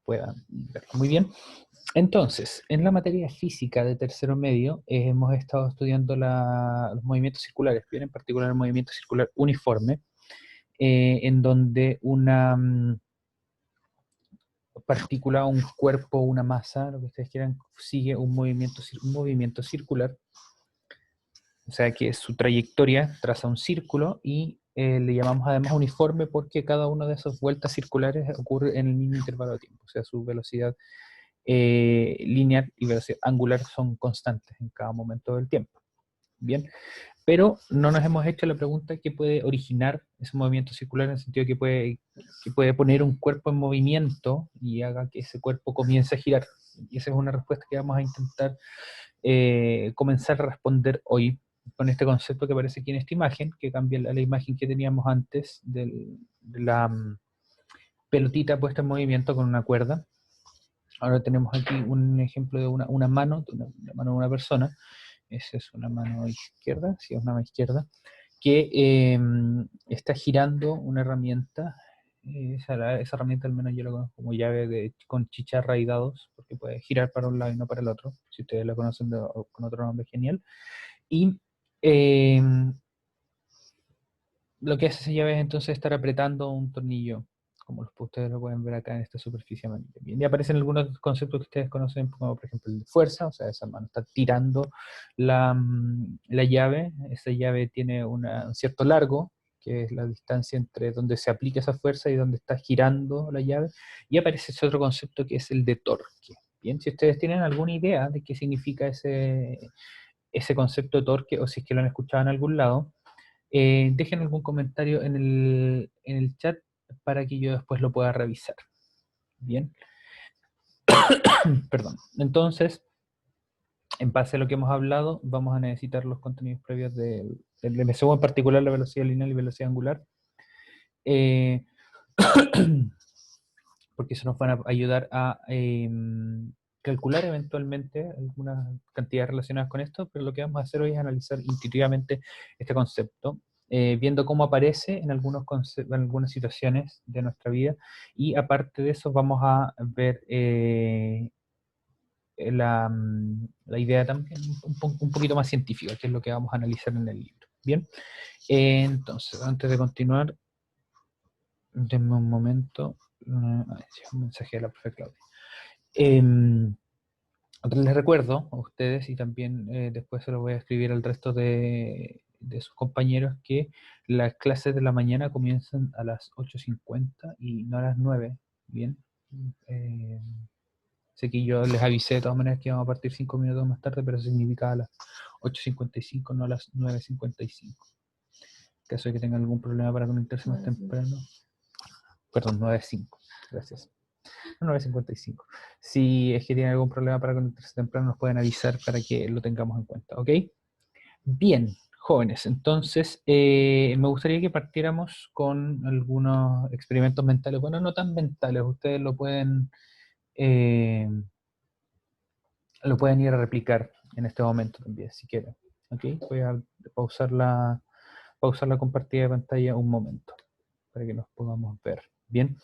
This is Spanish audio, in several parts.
puedan verlo. Muy bien. Entonces, en la materia física de tercero medio, hemos estado estudiando los movimientos circulares, bien, en particular el movimiento circular uniforme, en donde una partícula, un cuerpo, una masa, lo que ustedes quieran, sigue un movimiento circular, o sea que su trayectoria traza un círculo y le llamamos además uniforme porque cada una de esas vueltas circulares ocurre en el mismo intervalo de tiempo, o sea, su velocidad lineal y velocidad angular son constantes en cada momento del tiempo. Bien, pero no nos hemos hecho la pregunta qué puede originar ese movimiento circular en el sentido que puede poner un cuerpo en movimiento y haga que ese cuerpo comience a girar. Y esa es una respuesta que vamos a intentar comenzar a responder hoy con este concepto que aparece aquí en esta imagen, que cambia la imagen que teníamos antes de la pelotita puesta en movimiento con una cuerda. Ahora tenemos aquí un ejemplo de una mano, una mano de una persona. Esa es una mano izquierda, sí, es una mano izquierda, que está girando una herramienta. Esa herramienta al menos yo la conozco como llave con chicharra y dados, porque puede girar para un lado y no para el otro. Si ustedes la conocen con otro nombre, genial. Y eh, lo que hace esa llave es entonces estar apretando un tornillo, como ustedes lo pueden ver acá en esta superficie amarilla. Bien, y aparecen algunos conceptos que ustedes conocen, como por ejemplo el de fuerza, o sea, esa mano está tirando la llave. Esa llave tiene un cierto largo, que es la distancia entre donde se aplica esa fuerza y donde está girando la llave. Y aparece ese otro concepto que es el de torque. Bien, si ustedes tienen alguna idea de qué significa ese concepto de torque, o si es que lo han escuchado en algún lado, dejen algún comentario en el chat para que yo después lo pueda revisar. Bien, perdón. Entonces, en base a lo que hemos hablado, vamos a necesitar los contenidos previos del MSU, en particular la velocidad lineal y velocidad angular, eh, porque eso nos van a ayudar a calcular eventualmente algunas cantidades relacionadas con esto, pero lo que vamos a hacer hoy es analizar intuitivamente este concepto, viendo cómo aparece en en algunas situaciones de nuestra vida, y aparte de eso vamos a ver la idea también un poquito más científica, que es lo que vamos a analizar en el libro. Bien, entonces, antes de continuar, denme un momento. Un mensaje de la profe Claudia. Les recuerdo a ustedes, y también después se lo voy a escribir al resto de sus compañeros, que las clases de la mañana comienzan a las 8:50 y no a las 9. Bien. Eh, Sé que yo les avisé de todas maneras que íbamos a partir 5 minutos más tarde, pero eso significa a las 8:55, no a las 9:55. En caso de que tengan algún problema para conectarse más temprano. Perdón, 9:05. Gracias. 9:55. Si es que tienen algún problema para conectarse temprano, nos pueden avisar para que lo tengamos en cuenta, ¿ok? Bien, jóvenes, entonces me gustaría que partiéramos con algunos experimentos mentales. Bueno, no tan mentales, ustedes eh, lo pueden ir a replicar en este momento también, si quieren. ¿Ok? Voy a pausar la compartida de pantalla un momento para que nos podamos ver. Bien.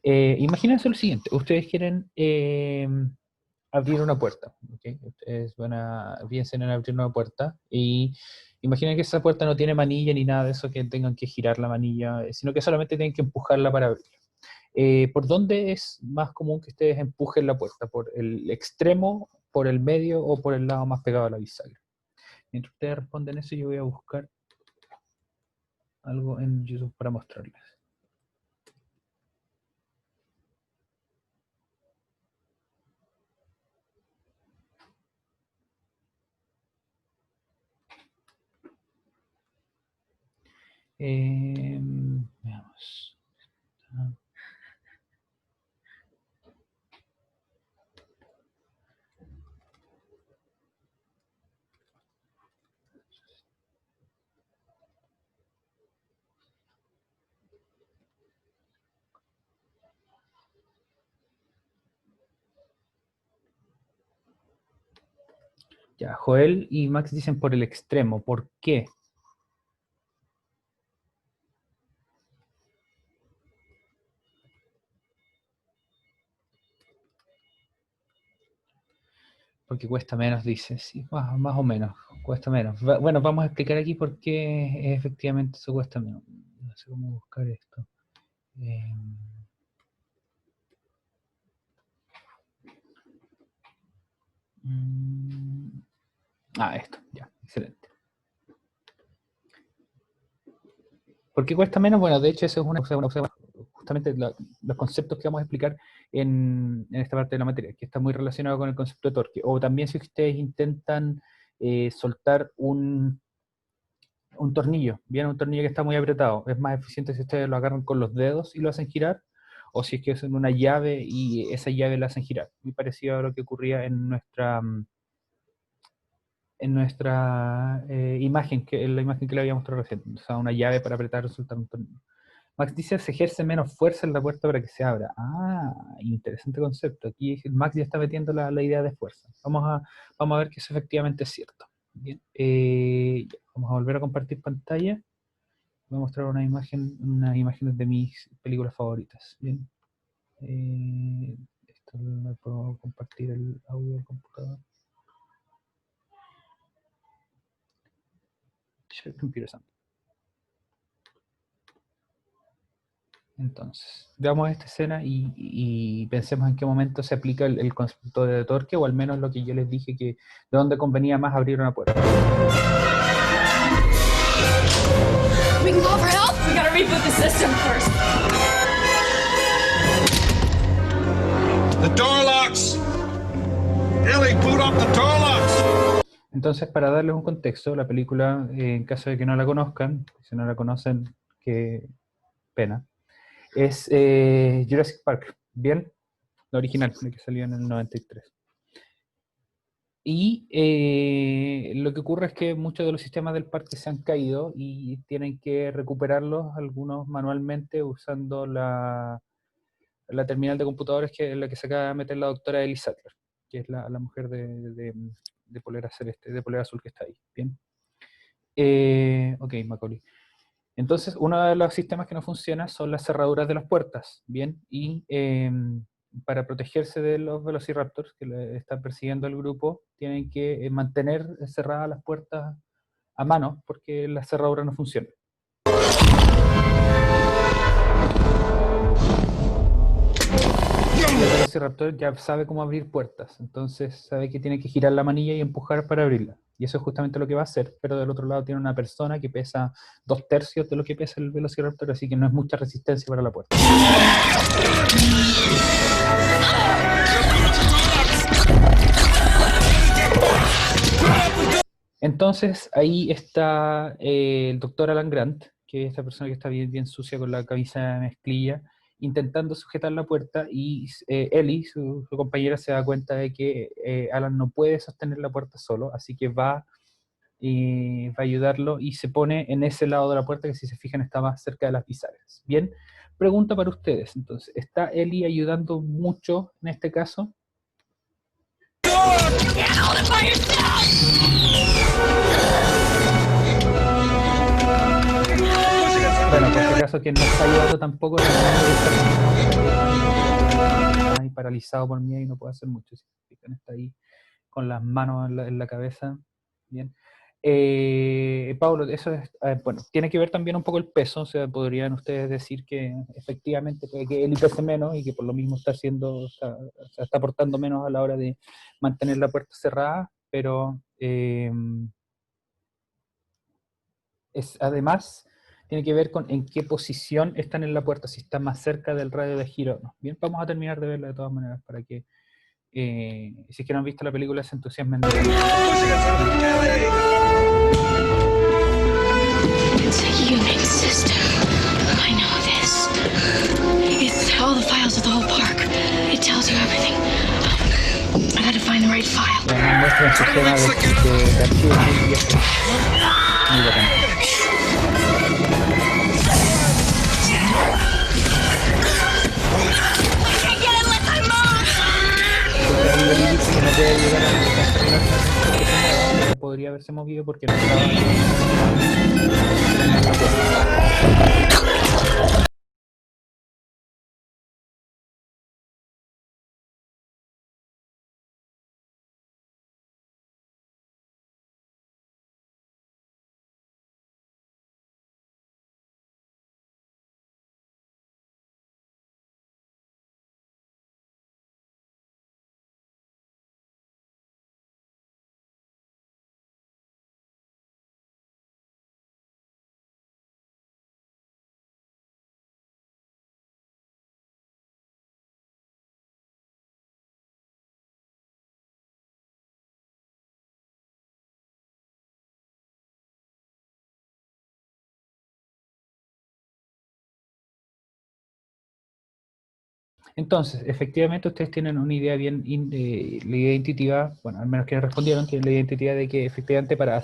Imagínense lo siguiente. Ustedes quieren abrir una puerta. ¿Okay? Ustedes piensen en abrir una puerta y imaginen que esa puerta no tiene manilla ni nada de eso que tengan que girar la manilla, sino que solamente tienen que empujarla para abrirla. ¿Por dónde es más común que ustedes empujen la puerta? ¿Por el extremo, por el medio o por el lado más pegado a la bisagra? Mientras ustedes responden eso, yo voy a buscar algo en YouTube para mostrarles. Veamos. Ya, Joel y Max dicen por el extremo. ¿Por qué? Porque cuesta menos, dice. Sí, más o menos, cuesta menos. Bueno, vamos a explicar aquí por qué efectivamente eso cuesta menos. No sé cómo buscar esto. Eh, esto, ya, excelente. ¿Por qué cuesta menos? Bueno, de hecho, eso es justamente los conceptos que vamos a explicar en esta parte de la materia, que está muy relacionado con el concepto de torque. O también si ustedes intentan soltar un tornillo, bien, un tornillo que está muy apretado, es más eficiente si ustedes lo agarran con los dedos y lo hacen girar, o si es que usan una llave y esa llave la hacen girar. Muy parecido a lo que ocurría en nuestra imagen, en la imagen que le había mostrado recién. O sea, una llave para apretar resulta un tornillo. Max dice, se ejerce menos fuerza en la puerta para que se abra. Interesante concepto. Aquí Max ya está metiendo la idea de fuerza. Vamos a ver que eso efectivamente es cierto. Bien, vamos a volver a compartir pantalla. Voy a mostrar unas imágenes de mis películas favoritas. Bien. Esto no puedo compartir el audio del computador. Share computer sound. Entonces, veamos esta escena y pensemos en qué momento se aplica el concepto de torque, o al menos lo que yo les dije, que de dónde convenía más abrir una puerta. We can call for help. We gotta reboot the system first. The door locks. Ellie, boot up the door locks. Entonces, para darles un contexto, la película, en caso de que no la conozcan, si no la conocen, qué pena, es Jurassic Park, ¿bien? La original, la que salió en el 93. Y lo que ocurre es que muchos de los sistemas del parque se han caído y tienen que recuperarlos, algunos manualmente, usando la terminal de computadores que es la que se acaba de meter la doctora Ellie Sattler, que es la mujer de polera celeste, de polera azul que está ahí. Bien. Ok, Macaulay. Entonces, uno de los sistemas que no funciona son las cerraduras de las puertas, ¿bien? Y para protegerse de los velociraptors que le están persiguiendo al grupo, tienen que mantener cerradas las puertas a mano, porque las cerraduras no funcionan. El velociraptor ya sabe cómo abrir puertas, entonces sabe que tiene que girar la manilla y empujar para abrirla. Y eso es justamente lo que va a hacer, pero del otro lado tiene una persona que pesa 2/3 de lo que pesa el velociraptor, así que no es mucha resistencia para la puerta. Entonces ahí está el doctor Alan Grant, que es esta persona que está bien sucia con la camisa de mezclilla, intentando sujetar la puerta, y Ellie, su compañera, se da cuenta de que Alan no puede sostener la puerta solo, así que va a ayudarlo y se pone en ese lado de la puerta que, si se fijan, está más cerca de las bisagras. Bien, pregunta para ustedes, entonces, ¿está Ellie ayudando mucho en este caso? Bueno, por si acaso, quien no está ayudando tampoco está ahí paralizado por miedo y no puede hacer mucho. Si se fijan, está ahí con las manos en la cabeza. Bien. Pablo, eso es, bueno, tiene que ver también un poco el peso, o sea, podrían ustedes decir que efectivamente puede que él pese menos y que por lo mismo está aportando menos a la hora de mantener la puerta cerrada, pero además tiene que ver con en qué posición están en la puerta, si está más cerca del radio de giro o no. Bien, vamos a terminar de verla de todas maneras para que si es que no han visto la película, se entusiasmen. It's a Unix system. I know this. It's all the files of the whole park. It tells you everything. I gotta find the right file. Nos muestra un sistema de archivos muy viejo. Muy bacán. Que no puede llegar a podría haberse movido porque no estaba Entonces, efectivamente ustedes tienen una idea bien, la idea intuitiva, bueno, al menos que respondieron, tienen la idea intuitiva de que efectivamente para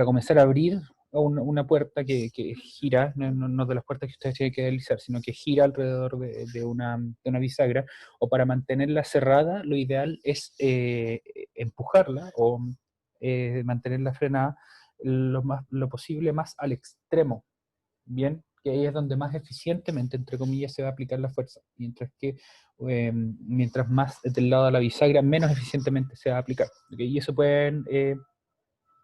comenzar a abrir una puerta que gira, no de las puertas que ustedes tienen que deslizar, sino que gira alrededor de una bisagra, o para mantenerla cerrada, lo ideal es empujarla o mantenerla frenada lo posible más al extremo, ¿bien? Que ahí es donde más eficientemente, entre comillas, se va a aplicar la fuerza, mientras más del lado de la bisagra, menos eficientemente se va a aplicar, ¿ok? Y eso pueden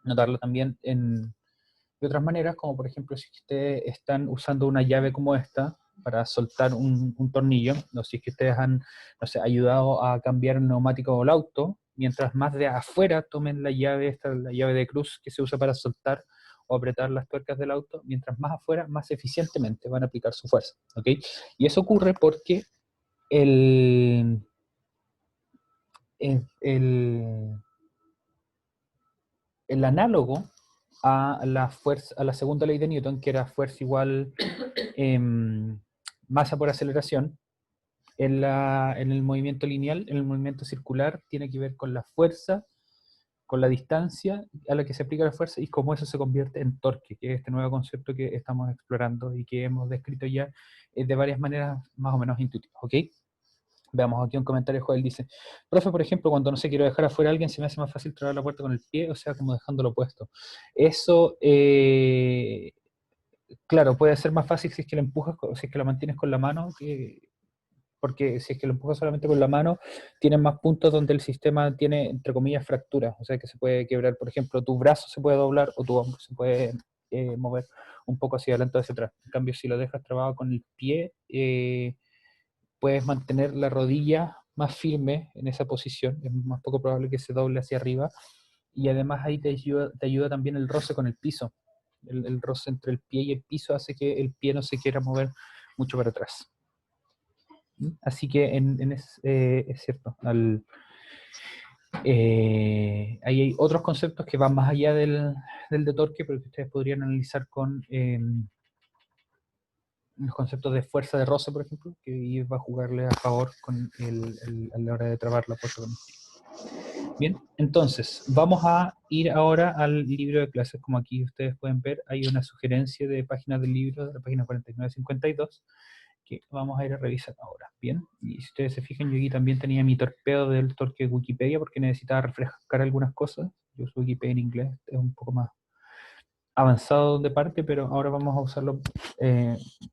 notarlo también de otras maneras, como por ejemplo si ustedes están usando una llave como esta para soltar un tornillo, o si es que ustedes han, no sé, ayudado a cambiar el neumático del auto, mientras más de afuera tomen la llave, la llave de cruz que se usa para soltar o apretar las tuercas del auto, mientras más afuera, más eficientemente van a aplicar su fuerza, ¿ok? Y eso ocurre porque el, el, el, el análogo a la segunda ley de Newton, que era fuerza igual masa por aceleración, en el movimiento lineal, en el movimiento circular, tiene que ver con la fuerza, con la distancia a la que se aplica la fuerza y cómo eso se convierte en torque, que es este nuevo concepto que estamos explorando y que hemos descrito ya de varias maneras más o menos intuitivas, ¿ok? Veamos aquí un comentario. Joel dice: profe, por ejemplo, cuando no sé, quiero dejar afuera a alguien, se me hace más fácil trabar la puerta con el pie, o sea, como dejándolo puesto. Eso, claro, puede ser más fácil si es que lo empujas, si es que lo mantienes con la mano, porque si es que lo empujas solamente con la mano, tienes más puntos donde el sistema tiene, entre comillas, fracturas, o sea, que se puede quebrar. Por ejemplo, tu brazo se puede doblar o tu hombro se puede mover un poco hacia adelante o hacia atrás. En cambio, si lo dejas trabado con el pie, puedes mantener la rodilla más firme en esa posición, es más poco probable que se doble hacia arriba, y además ahí te ayuda también el roce con el piso. El roce entre el pie y el piso hace que el pie no se quiera mover mucho para atrás. Así que es cierto, ahí hay otros conceptos que van más allá del de torque, pero que ustedes podrían analizar con los conceptos de fuerza de roce, por ejemplo, que iba a jugarle a favor a la hora de trabar la puerta con el pie. Bien, entonces, vamos a ir ahora al libro de clases. Como aquí ustedes pueden ver, hay una sugerencia de páginas del libro, de la página 4952, que vamos a ir a revisar ahora. Bien, y si ustedes se fijan, yo aquí también tenía mi torpedo del torque de Wikipedia porque necesitaba refrescar algunas cosas. Yo uso Wikipedia en inglés, es un poco más avanzado de parte, pero ahora vamos a usarlo,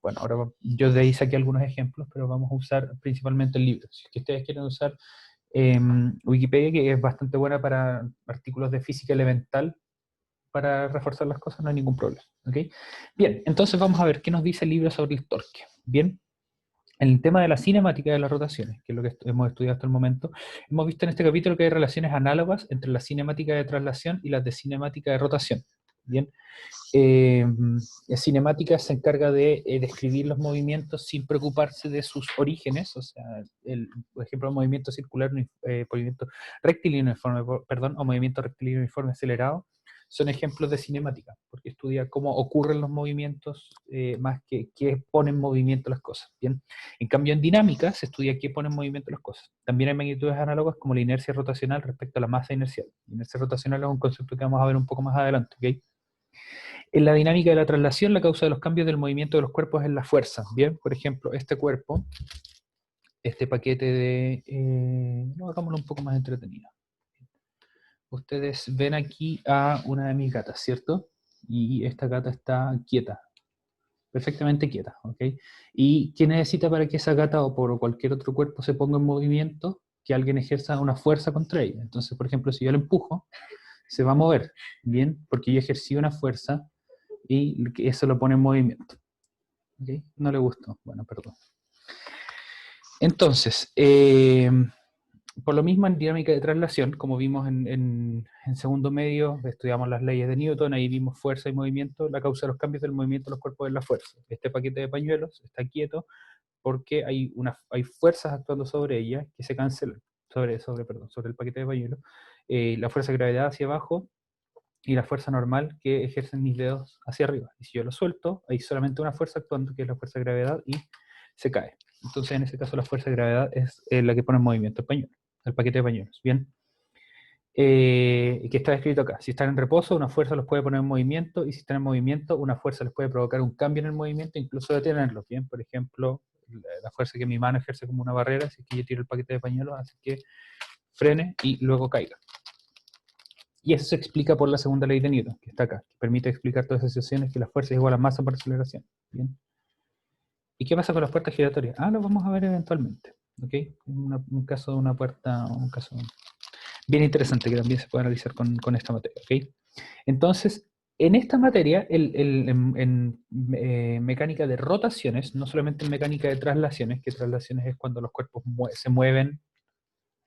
bueno, yo de ahí saqué algunos ejemplos, pero vamos a usar principalmente el libro. Si es que ustedes quieren usar Wikipedia, que es bastante buena para artículos de física elemental, para reforzar las cosas, no hay ningún problema, ¿ok? Bien, entonces vamos a ver qué nos dice el libro sobre el torque. Bien, en el tema de la cinemática de las rotaciones, que es lo que hemos estudiado hasta el momento, hemos visto en este capítulo que hay relaciones análogas entre la cinemática de traslación y las de cinemática de rotación. Bien, cinemática se encarga de describir los movimientos sin preocuparse de sus orígenes, o sea, por ejemplo, el movimiento circular, movimiento rectilíneo uniforme, perdón, o movimiento rectilíneo uniforme acelerado, son ejemplos de cinemática, porque estudia cómo ocurren los movimientos más que ponen en movimiento las cosas. Bien, en cambio en dinámica se estudia qué pone en movimiento las cosas. También hay magnitudes análogas como la inercia rotacional respecto a la masa inercial. La inercia rotacional es un concepto que vamos a ver un poco más adelante, ¿ok? En la dinámica de la traslación, la causa de los cambios del movimiento de los cuerpos es la fuerza. Bien, por ejemplo, este cuerpo, este paquete de... no, hagámoslo un poco más entretenido. Ustedes ven aquí a una de mis gatas, ¿cierto? Y esta gata está quieta, perfectamente quieta, ¿ok? ¿Y qué necesita para que esa gata o por cualquier otro cuerpo se ponga en movimiento? Que alguien ejerza una fuerza contra ella. Entonces, por ejemplo, si yo la empujo, se va a mover, ¿bien? Porque yo ejercí una fuerza y eso lo pone en movimiento. ¿Okay? No le gustó, bueno, perdón. Entonces, por lo mismo en dinámica de traslación, como vimos en segundo medio, estudiamos las leyes de Newton, ahí vimos fuerza y movimiento, la causa de los cambios del movimiento de los cuerpos es la fuerza. Este paquete de pañuelos está quieto porque hay fuerzas actuando sobre ella que se cancelan, sobre el paquete de pañuelos, la fuerza de gravedad hacia abajo y la fuerza normal que ejercen mis dedos hacia arriba. Y si yo lo suelto, hay solamente una fuerza actuando, que es la fuerza de gravedad, y se cae. Entonces, en ese caso, la fuerza de gravedad es la que pone en movimiento el pañuelo, el paquete de pañuelos. Bien. Que está escrito acá. Si están en reposo, una fuerza los puede poner en movimiento, y si están en movimiento, una fuerza les puede provocar un cambio en el movimiento, incluso detenerlos. Bien, por ejemplo, la fuerza que mi mano ejerce como una barrera, si es que yo tiro el paquete de pañuelos, hace que frene y luego caiga. Y eso se explica por la segunda ley de Newton, que está acá, que permite explicar todas esas situaciones, que la fuerza es igual a masa por aceleración. Bien. ¿Y qué pasa con las puertas giratorias? Lo vamos a ver eventualmente. ¿Ok? Un caso de una puerta, un caso bien interesante que también se puede analizar con esta materia. ¿Ok? Entonces, en esta materia, en mecánica de rotaciones, no solamente en mecánica de traslaciones, que traslaciones es cuando los cuerpos se mueven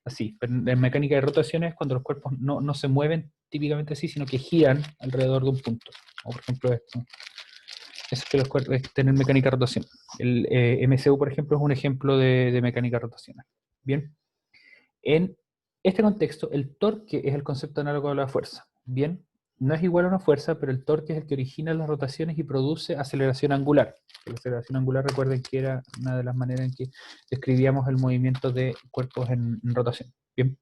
así, pero en mecánica de rotaciones es cuando los cuerpos no se mueven típicamente así, sino que giran alrededor de un punto. O por ejemplo esto. Eso es que los cuerpos tienen mecánica de rotación. El MCU, por ejemplo, es un ejemplo de mecánica rotacional. Bien. En este contexto, el torque es el concepto análogo a la fuerza. Bien, no es igual a una fuerza, pero el torque es el que origina las rotaciones y produce aceleración angular. La aceleración angular, recuerden que era una de las maneras en que describíamos el movimiento de cuerpos en rotación. Bien.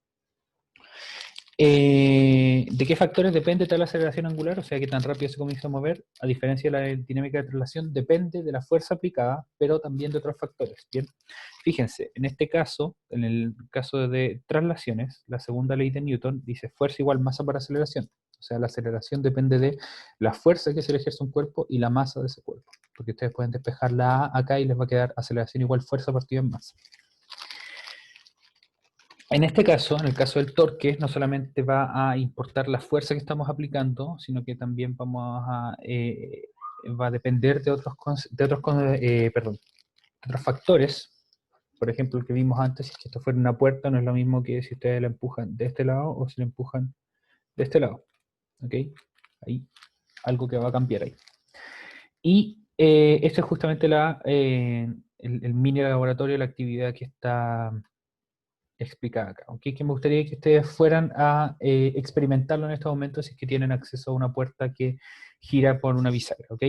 ¿De qué factores depende tal aceleración angular? O sea, que tan rápido se comienza a mover, a diferencia de la dinámica de traslación, depende de la fuerza aplicada, pero también de otros factores. Bien, fíjense, en este caso, en el caso de traslaciones, la segunda ley de Newton dice fuerza igual masa por aceleración. O sea, la aceleración depende de la fuerza que se le ejerce a un cuerpo y la masa de ese cuerpo. Porque ustedes pueden despejar la A acá y les va a quedar aceleración igual fuerza partida en masa. En este caso, en el caso del torque, no solamente va a importar la fuerza que estamos aplicando, sino que también va a depender de otros factores. Por ejemplo, el que vimos antes, si es que esto fuera una puerta, no es lo mismo que si ustedes la empujan de este lado o si la empujan de este lado. ¿Ok? Hay algo que va a cambiar ahí. Y esto es justamente el mini laboratorio, la actividad que está explicada acá, ¿ok? Que me gustaría que ustedes fueran a experimentarlo en estos momentos si es que tienen acceso a una puerta que gira por una bisagra, ¿ok?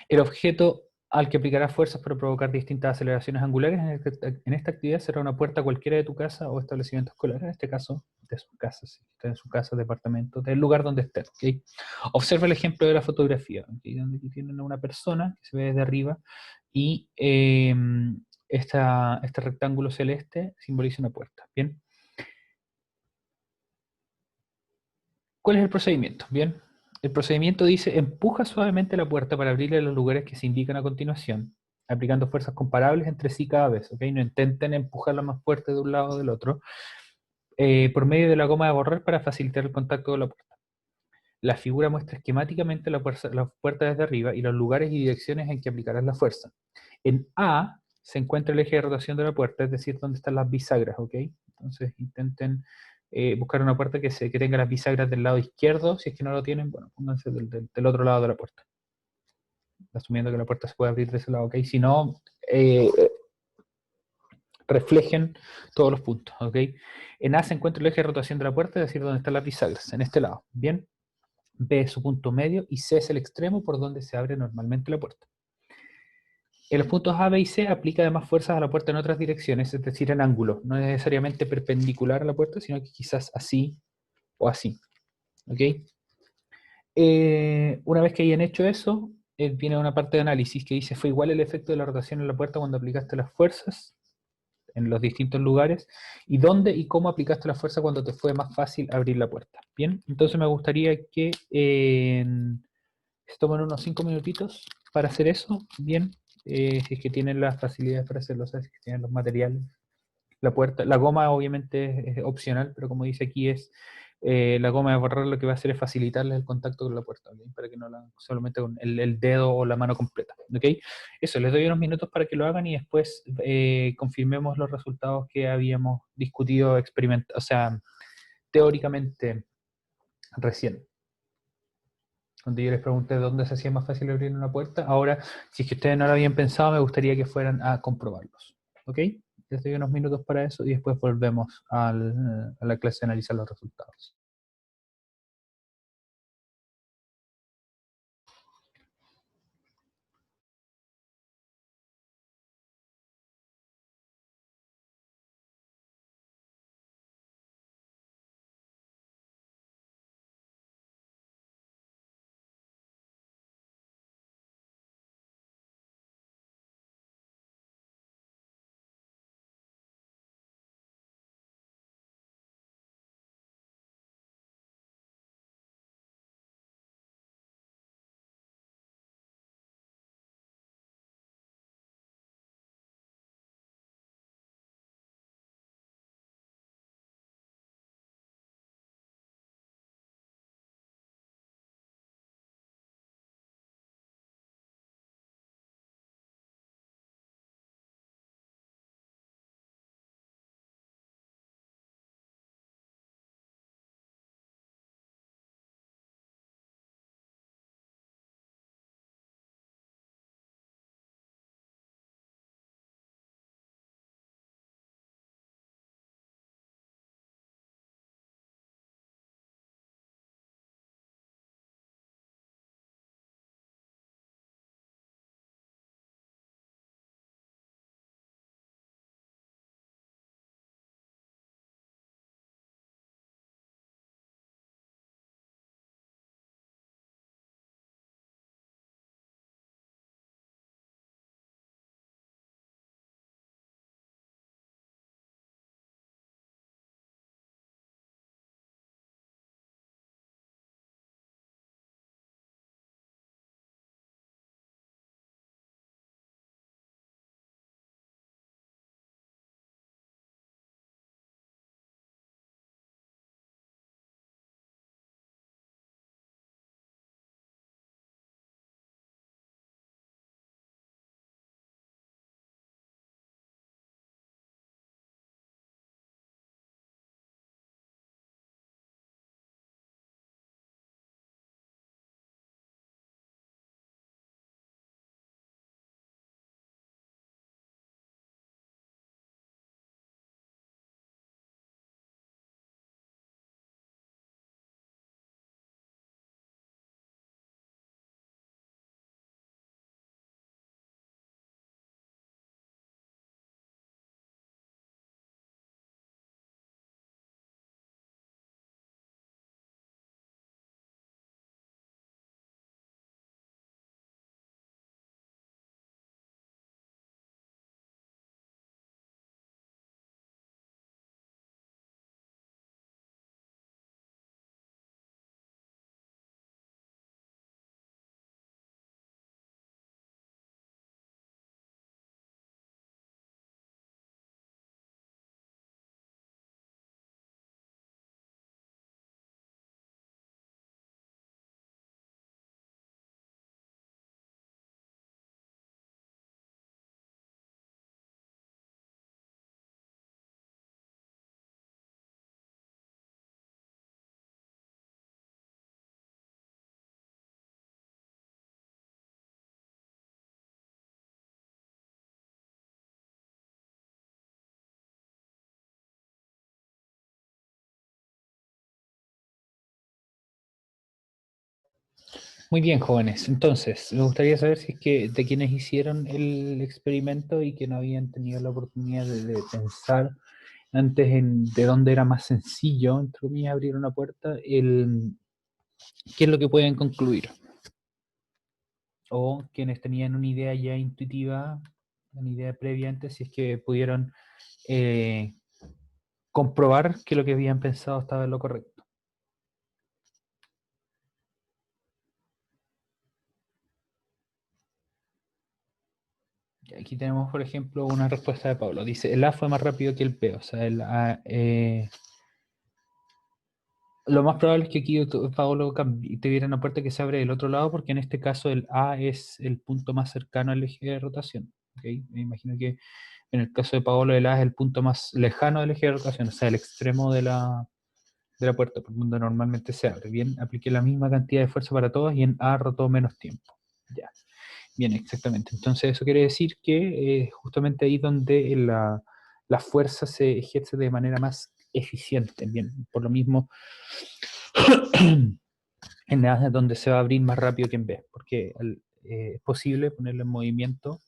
El objeto al que aplicará fuerzas para provocar distintas aceleraciones angulares en esta actividad será una puerta cualquiera de tu casa o establecimiento escolar, en este caso de su casa, si está en su casa, departamento, del lugar donde esté, ¿ok? Observa el ejemplo de la fotografía, ¿okay? Donde aquí tienen a una persona que se ve desde arriba y este rectángulo celeste simboliza una puerta. Bien. ¿Cuál es el procedimiento? Bien. El procedimiento dice: empuja suavemente la puerta para abrirle los lugares que se indican a continuación, aplicando fuerzas comparables entre sí cada vez. ¿Ok? No intenten empujarla más fuerte de un lado o del otro. Por medio de la goma de borrar para facilitar el contacto con la puerta. La figura muestra esquemáticamente la puerta desde arriba y los lugares y direcciones en que aplicarás la fuerza. En A se encuentra el eje de rotación de la puerta, es decir, donde están las bisagras, ¿ok? Entonces intenten buscar una puerta que tenga las bisagras del lado izquierdo. Si es que no lo tienen, bueno, pónganse del otro lado de la puerta. Asumiendo que la puerta se puede abrir de ese lado, ¿ok? Si no, reflejen todos los puntos, ¿ok? En A se encuentra el eje de rotación de la puerta, es decir, donde están las bisagras, en este lado, ¿bien? B es su punto medio y C es el extremo por donde se abre normalmente la puerta. En los puntos A, B y C aplica además fuerzas a la puerta en otras direcciones, es decir, en ángulo, no necesariamente perpendicular a la puerta, sino que quizás así o así. ¿Ok? Una vez que hayan hecho eso, viene una parte de análisis que dice: ¿fue igual el efecto de la rotación en la puerta cuando aplicaste las fuerzas en los distintos lugares? ¿Y dónde y cómo aplicaste la fuerza cuando te fue más fácil abrir la puerta? Bien, entonces me gustaría que se tomen unos 5 minutitos para hacer eso. Bien, si es que tienen las facilidades para hacerlo, o sea, si es que tienen los materiales. La puerta, la goma obviamente es opcional, pero como dice aquí es la goma de borrar, lo que va a hacer es facilitarles el contacto con la puerta, ¿okay? Para que no la hagan solamente con el dedo o la mano completa. ¿Okay? Eso, les doy unos minutos para que lo hagan y después confirmemos los resultados que habíamos discutido, o sea, teóricamente recién. Donde yo les pregunté dónde se hacía más fácil abrir una puerta. Ahora, si es que ustedes no lo habían pensado, me gustaría que fueran a comprobarlos. ¿Ok? Les doy unos minutos para eso y después volvemos a la clase a analizar los resultados. Muy bien, jóvenes. Entonces, me gustaría saber si es que de quienes hicieron el experimento y que no habían tenido la oportunidad de pensar antes de dónde era más sencillo, entre comillas, abrir una puerta, qué es lo que pueden concluir. O quienes tenían una idea ya intuitiva, una idea previa antes, si es que pudieron comprobar que lo que habían pensado estaba en lo correcto. Y aquí tenemos, por ejemplo, una respuesta de Pablo. Dice, el A fue más rápido que el B. O sea, el A... lo más probable es que aquí Pablo te viera una puerta que se abre del otro lado, porque en este caso el A es el punto más cercano al eje de rotación. ¿Okay? Me imagino que en el caso de Paolo el A es el punto más lejano del eje de rotación, o sea, el extremo de la puerta, por donde normalmente se abre. Bien, apliqué la misma cantidad de fuerza para todos y en A rotó menos tiempo. Ya. Bien, exactamente. Entonces eso quiere decir que justamente ahí donde la fuerza se ejerce de manera más eficiente. Bien, por lo mismo en A es donde se va a abrir más rápido que en B, porque es posible ponerlo en movimiento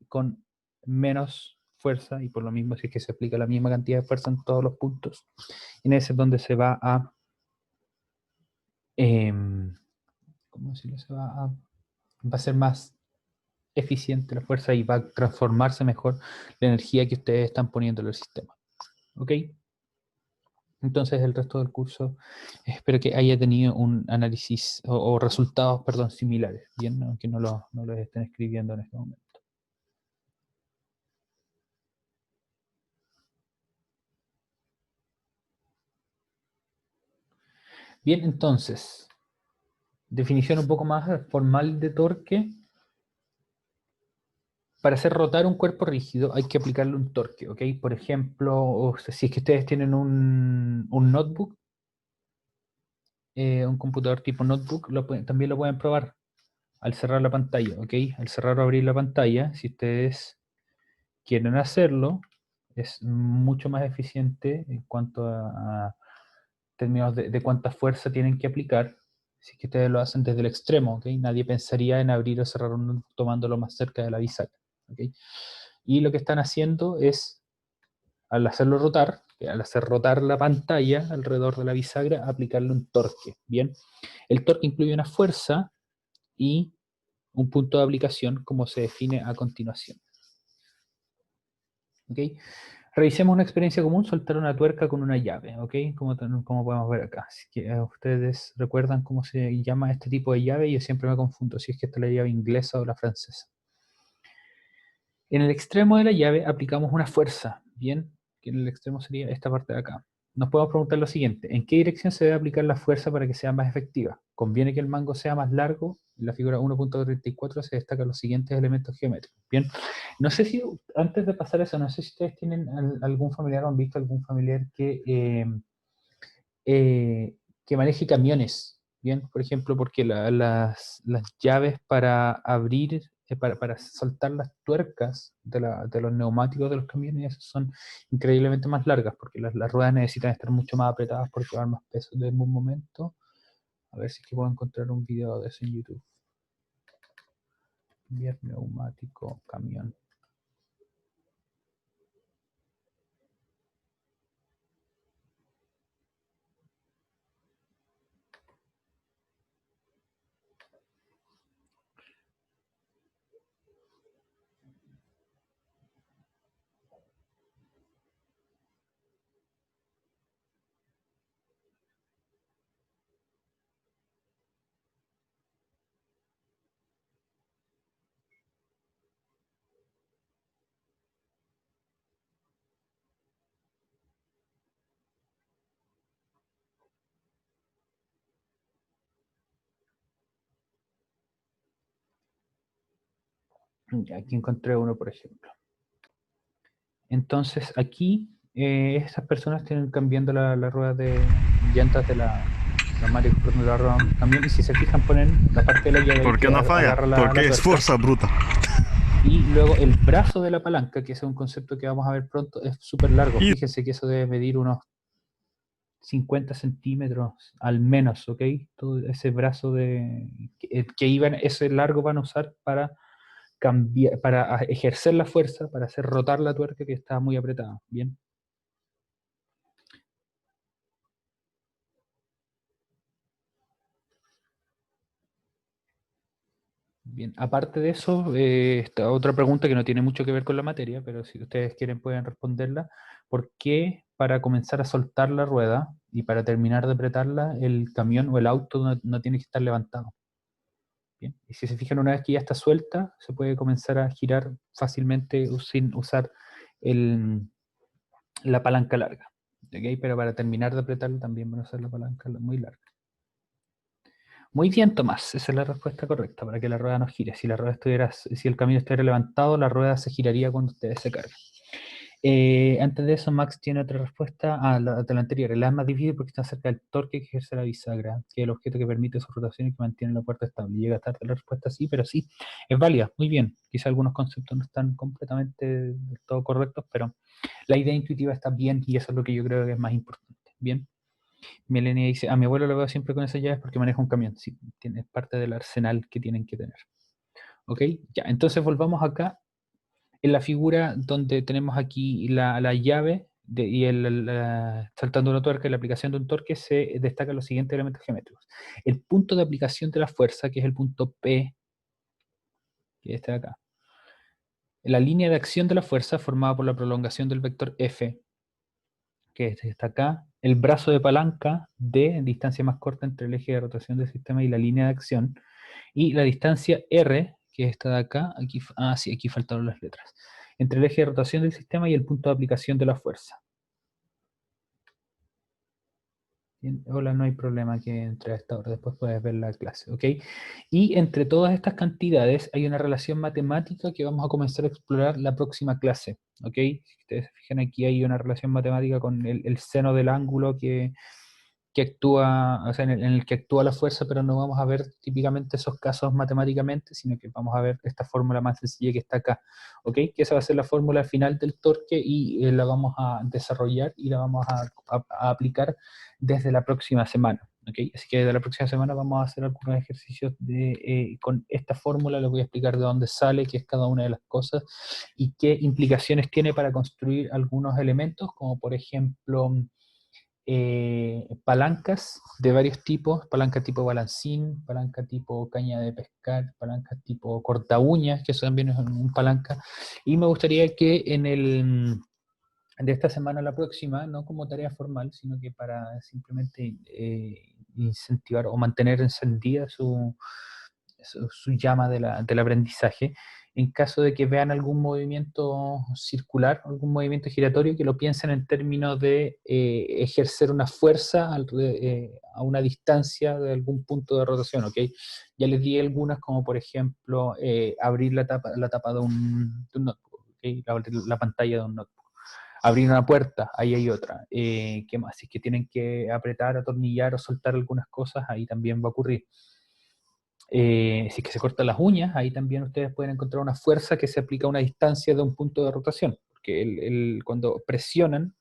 con menos fuerza y por lo mismo si es que se aplica la misma cantidad de fuerza en todos los puntos. En ese es donde se va a ¿cómo decirlo? Va a ser más eficiente la fuerza y va a transformarse mejor la energía que ustedes están poniendo en el sistema. ¿Ok? Entonces el resto del curso espero que haya tenido un análisis o resultados, perdón, similares, bien, aunque no los estén escribiendo en este momento. Bien, entonces, definición un poco más formal de torque. Para hacer rotar un cuerpo rígido hay que aplicarle un torque, ¿ok? Por ejemplo, o sea, si es que ustedes tienen un notebook, un computador tipo notebook, también lo pueden probar al cerrar la pantalla, ¿ok? Al cerrar o abrir la pantalla, si ustedes quieren hacerlo, es mucho más eficiente en cuanto a términos de cuánta fuerza tienen que aplicar, si es que ustedes lo hacen desde el extremo, ¿ok? Nadie pensaría en abrir o cerrar un notebook tomándolo más cerca de la bisagra, ¿ok? Y lo que están haciendo es, al hacerlo rotar, al hacer rotar la pantalla alrededor de la bisagra, aplicarle un torque, ¿bien? El torque incluye una fuerza y un punto de aplicación, como se define a continuación. ¿Ok? Revisemos una experiencia común, soltar una tuerca con una llave, ¿ok? Como podemos ver acá. Así que ustedes recuerdan cómo se llama este tipo de llave, yo siempre me confundo si es que esta es la llave inglesa o la francesa. En el extremo de la llave aplicamos una fuerza, ¿bien? Que en el extremo sería esta parte de acá. Nos podemos preguntar lo siguiente, ¿en qué dirección se debe aplicar la fuerza para que sea más efectiva? ¿Conviene que el mango sea más largo? En la figura 1.34 se destacan los siguientes elementos geométricos. Bien, no sé si, antes de pasar a eso, no sé si ustedes tienen algún familiar o han visto algún familiar que maneje camiones, ¿bien? Por ejemplo, porque las llaves para abrir, para soltar las tuercas de los neumáticos de los camiones son increíblemente más largas, porque las ruedas necesitan estar mucho más apretadas por llevar más peso. De un momento, a ver si es que puedo encontrar un video de eso en YouTube. Cambiar neumático, camión. Aquí encontré uno, por ejemplo. Entonces, aquí estas personas tienen cambiando la rueda de llantas de la neumáticos de la rueda también, y si se fijan ponen la parte de la llave. ¿Por qué que no falla? agarra Porque es tuerca. fuerza bruta. Y luego el brazo de la palanca, que es un concepto que vamos a ver pronto, es súper largo. Y- Fíjense que eso debe medir unos 50 centímetros al menos, ¿ok? Todo ese brazo que iban, ese largo van a usar para cambiar, para ejercer la fuerza, para hacer rotar la tuerca que está muy apretada, ¿bien? Bien, aparte de eso, esta otra pregunta que no tiene mucho que ver con la materia, pero si ustedes quieren pueden responderla. ¿Por qué para comenzar a soltar la rueda y para terminar de apretarla, el camión o el auto no tiene que estar levantado? Bien, y si se fijan, una vez que ya está suelta, se puede comenzar a girar fácilmente sin usar el, la palanca larga. ¿Ok? Pero para terminar de apretarla también van a usar la palanca muy larga. Muy bien, Tomás, esa es la respuesta correcta, para que la rueda no gire. Si la rueda estuviera, si el camino estuviera levantado, la rueda se giraría cuando ustedes se cargan. Antes de eso, Max tiene otra respuesta de la anterior. El es más difícil porque está cerca del torque que ejerce la bisagra, que es el objeto que permite su rotación y que mantiene la puerta estable. Llega tarde la respuesta sí, pero sí, es válida, muy bien. Quizá algunos conceptos no están completamente del todo correctos, pero la idea intuitiva está bien y eso es lo que yo creo que es más importante. Bien. Melania dice, a mi abuelo lo veo siempre con esas llaves porque maneja un camión. Sí, es parte del arsenal que tienen que tener. ¿Ok? Ya, entonces volvamos acá en la figura donde tenemos aquí la llave y saltando una tuerca y la aplicación de un torque se destacan los siguientes elementos geométricos. El punto de aplicación de la fuerza, que es el punto P, que está acá. La línea de acción de la fuerza formada por la prolongación del vector F, que está acá, el brazo de palanca D, distancia más corta entre el eje de rotación del sistema y la línea de acción, y la distancia R, que está de acá, aquí, sí, aquí faltaron las letras, entre el eje de rotación del sistema y el punto de aplicación de la fuerza. Bien, hola, no hay problema que entre a esta hora, después puedes ver la clase, ¿ok? Y entre todas estas cantidades hay una relación matemática que vamos a comenzar a explorar la próxima clase, ¿ok? Si ustedes se fijan aquí hay una relación matemática con el seno del ángulo que actúa, o sea, en el que actúa la fuerza, pero no vamos a ver típicamente esos casos matemáticamente, sino que vamos a ver esta fórmula más sencilla que está acá, ¿ok? Que esa va a ser la fórmula final del torque y la vamos a desarrollar y la vamos a aplicar desde la próxima semana, ¿ok? Así que desde la próxima semana vamos a hacer algunos ejercicios con esta fórmula, les voy a explicar de dónde sale, qué es cada una de las cosas y qué implicaciones tiene para construir algunos elementos, como por ejemplo palancas de varios tipos, palanca tipo balancín, palanca tipo caña de pescar, palanca tipo corta uñas, que eso también es un palanca, y me gustaría que de esta semana a la próxima, no como tarea formal, sino que para simplemente incentivar o mantener encendida su llama del aprendizaje, en caso de que vean algún movimiento circular, algún movimiento giratorio, que lo piensen en términos de ejercer una fuerza a una distancia de algún punto de rotación, ¿ok? Ya les di algunas, como por ejemplo abrir la tapa de un notebook, ¿okay? La pantalla de un notebook. Abrir una puerta, ahí hay otra. ¿Qué más? Si es que tienen que apretar, atornillar o soltar algunas cosas, ahí también va a ocurrir. Si es que se cortan las uñas, ahí también ustedes pueden encontrar una fuerza que se aplica a una distancia de un punto de rotación, porque cuando presionan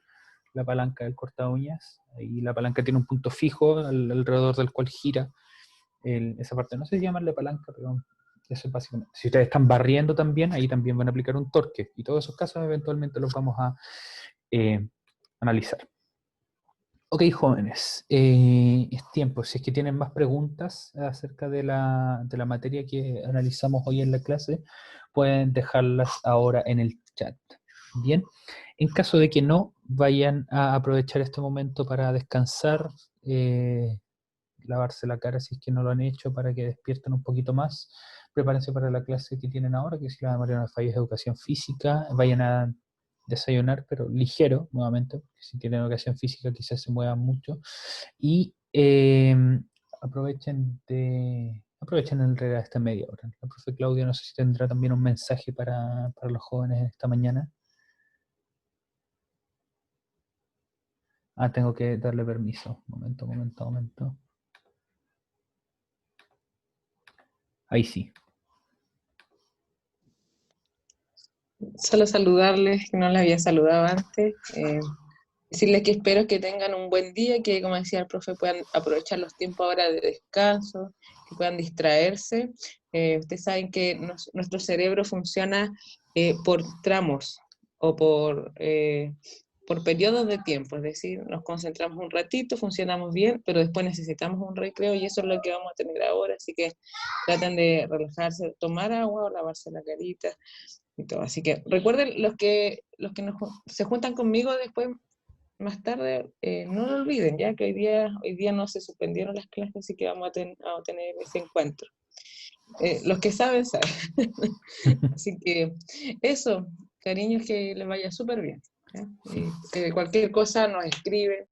la palanca del corta uñas, ahí la palanca tiene un punto fijo alrededor del cual gira esa parte. No sé si llamarle palanca, pero eso es básicamente. Si ustedes están barriendo también, ahí también van a aplicar un torque, y todos esos casos eventualmente los vamos a analizar. Ok, jóvenes, es tiempo. Si es que tienen más preguntas acerca de la materia que analizamos hoy en la clase, pueden dejarlas ahora en el chat. Bien, en caso de que no, vayan a aprovechar este momento para descansar, lavarse la cara si es que no lo han hecho, para que despierten un poquito más. Prepárense para la clase que tienen ahora, que si la Mariana Falles de Educación Física. Vayan a desayunar, pero ligero, nuevamente, porque si tienen educación física quizás se muevan mucho. Y aprovechen el regalo de esta media hora. La profe Claudia no sé si tendrá también un mensaje para los jóvenes esta mañana. Tengo que darle permiso. Momento. Ahí sí. Solo saludarles, que no les había saludado antes. Decirles que espero que tengan un buen día, que como decía el profe, puedan aprovechar los tiempos ahora de descanso, que puedan distraerse. Ustedes saben que nuestro cerebro funciona por tramos o por periodos de tiempo, es decir, nos concentramos un ratito, funcionamos bien, pero después necesitamos un recreo y eso es lo que vamos a tener ahora, así que traten de relajarse, tomar agua o lavarse la carita y todo. Así que recuerden, se juntan conmigo después más tarde, no lo olviden, ya que hoy día no se suspendieron las clases, así que vamos a tener ese encuentro. Los que saben, saben. Así que eso, cariños, que les vaya súper bien. ¿Ya? Y, cualquier cosa nos escriben,